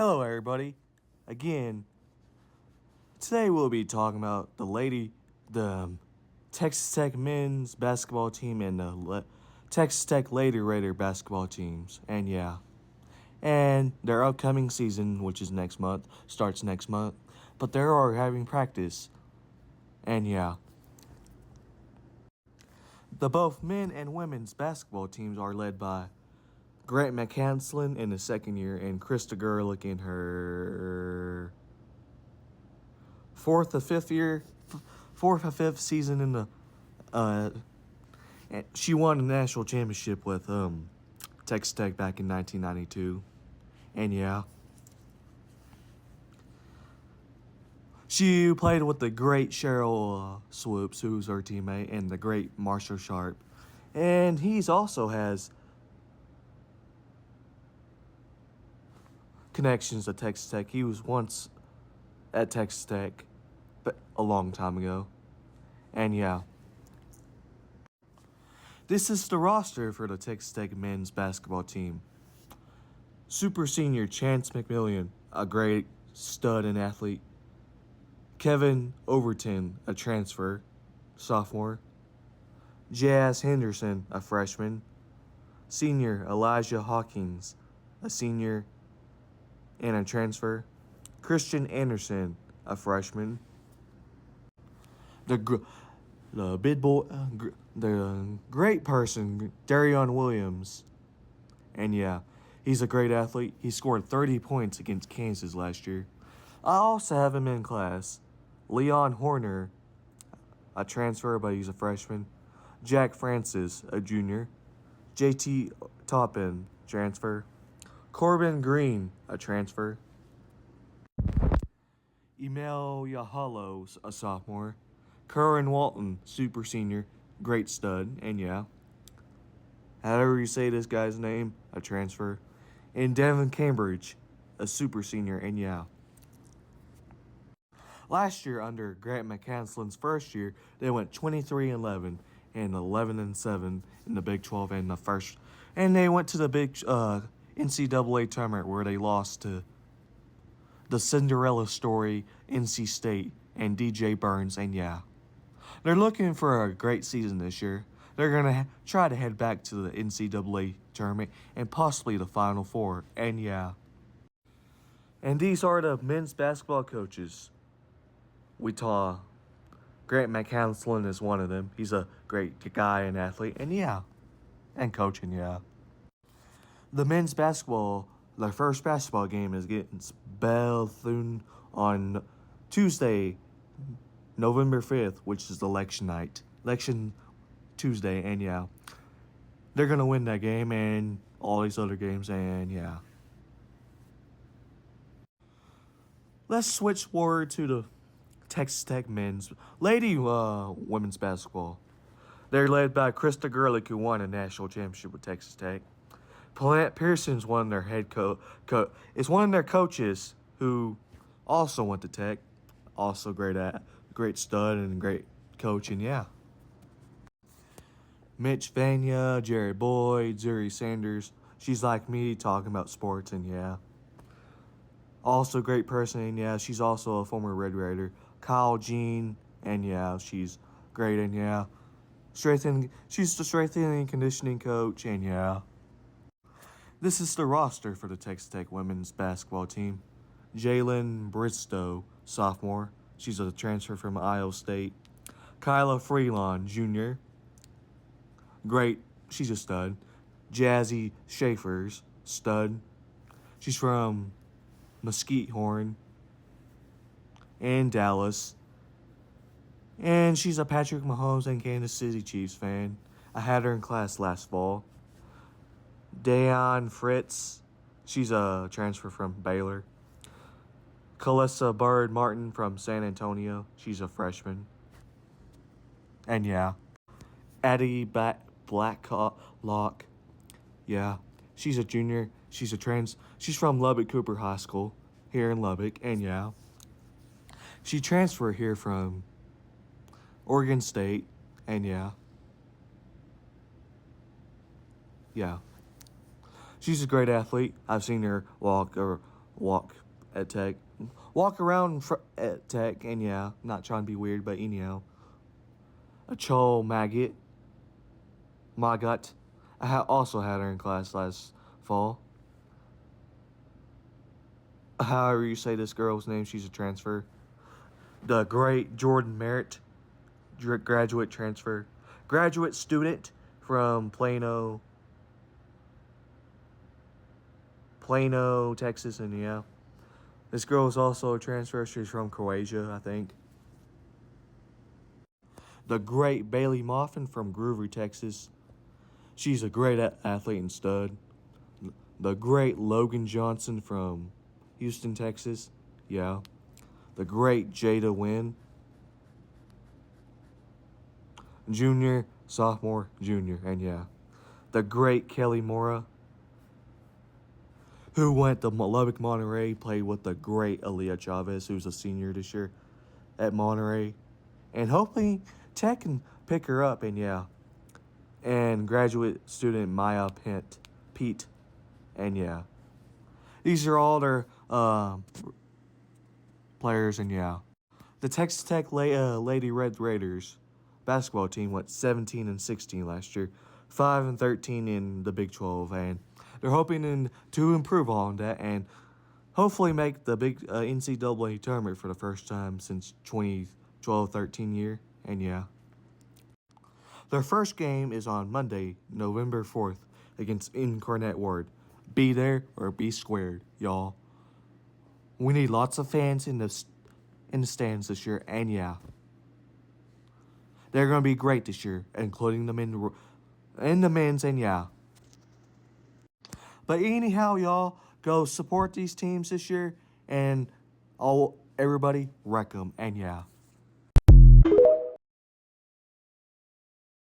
Hello, everybody. Again, today we'll be talking about the Texas Tech men's basketball team and the Texas Tech Lady Raider basketball teams. And their upcoming season, which is next month, starts next month. But they are having practice. And yeah, the both men and women's basketball teams are led by Grant McCaslin in his second year and Krista Gerlich in her fourth or fifth season in the. She won a national championship with Texas Tech back in 1992, and yeah, she played with the great Cheryl Swoops, who's her teammate, and the great Marshall Sharp, and he's also has connections to Texas Tech. He was once at Texas Tech, but a long time ago, and yeah. This is the roster for the Texas Tech men's basketball team. Super senior Chance McMillian, a great stud and athlete. Kevin Overton, a transfer, sophomore. Jazz Henderson, a freshman. Senior Elijah Hawkins, a senior and a transfer. Christian Anderson, a freshman. The big boy, the great person, Darion Williams. And yeah, he's a great athlete. He scored 30 points against Kansas last year. I also have him in class. Leon Horner, a transfer, but he's a freshman. Jack Francis, a junior. JT Toppin, transfer. Corbin Green, a transfer. Emil Yahalo, a sophomore. Curran Walton, super senior, great stud, and yeah. However you say this guy's name, a transfer. And Devin Cambridge, a super senior, and yeah. Last year, under Grant McCaslin's first year, they went 23-11 and 11-7 in the Big 12 and the first, and they went to the big NCAA tournament where they lost to the Cinderella Story, NC State, and DJ Burns, and yeah. They're looking for a great season this year. They're going to try to head back to the NCAA tournament and possibly the Final Four, and yeah. And these are the men's basketball coaches. Grant McCaslin is one of them. He's a great guy and athlete, and yeah, and coach, and yeah. The men's basketball, their first basketball game is against Bethune on Tuesday, November 5th, which is election night. Election Tuesday, and yeah. They're going to win that game and all these other games, and yeah. Let's switch forward to the Texas Tech women's basketball. They're led by Krista Gerlich, who won a national championship with Texas Tech. Paulette Pearson's one of their is one of their coaches who also went to Tech. Also great stud and great coach, and yeah. Mitch Vania, Jared Boyd, Zuri Sanders. She's like me talking about sports, and yeah. Also great person, and yeah, she's also a former Red Raider. Kyle Jean, and yeah, she's great, and yeah. She's the strengthening and conditioning coach, and yeah. This is the roster for the Texas Tech women's basketball team. Jalen Bristow, sophomore. She's a transfer from Iowa State. Kyla Freelon, junior. Great, she's a stud. Jazzy Schaefer's, stud. She's from Mesquite Horn and Dallas. And she's a Patrick Mahomes and Kansas City Chiefs fan. I had her in class last fall. Dayon Fritz, she's a transfer from Baylor. Calissa Bird Martin from San Antonio, she's a freshman. And yeah. Addie Blacklock, yeah. She's a junior. She's from Lubbock Cooper High School here in Lubbock, and yeah. She transferred here from Oregon State, and yeah. Yeah. She's a great athlete. I've seen her walk walk at Tech. Walk around at Tech, and yeah, not trying to be weird, but a Cho Magat. I also had her in class last fall. However you say this girl's name, she's a transfer. The great Jordan Merritt, graduate transfer. Graduate student from Plano, Texas, and yeah. This girl is also a transfer. She's from Croatia, I think. The great Bailey Moffin from Groover, Texas. She's a great athlete and stud. The great Logan Johnson from Houston, Texas. Yeah. The great Jada Wynn. Junior, sophomore, junior, and yeah. The great Kelly Mora, who went to Lubbock Monterey, played with the great Aaliyah Chavez, who's a senior this year at Monterey. And hopefully Tech can pick her up, and yeah. And graduate student Maya Pete, and yeah. These are all their players, and yeah. The Texas Tech Lady Red Raiders basketball team went 17-16 last year, 5-13 in the Big 12, and they're hoping to improve on that and hopefully make the big NCAA tournament for the first time since 2012-13 year, and yeah. Their first game is on Monday, November 4th, against Incarnate Word. Be there or be squared, y'all. We need lots of fans in the stands this year, and yeah. They're going to be great this year, including the men's, and yeah. But anyhow, y'all, go support these teams this year, and everybody wreck them, and yeah.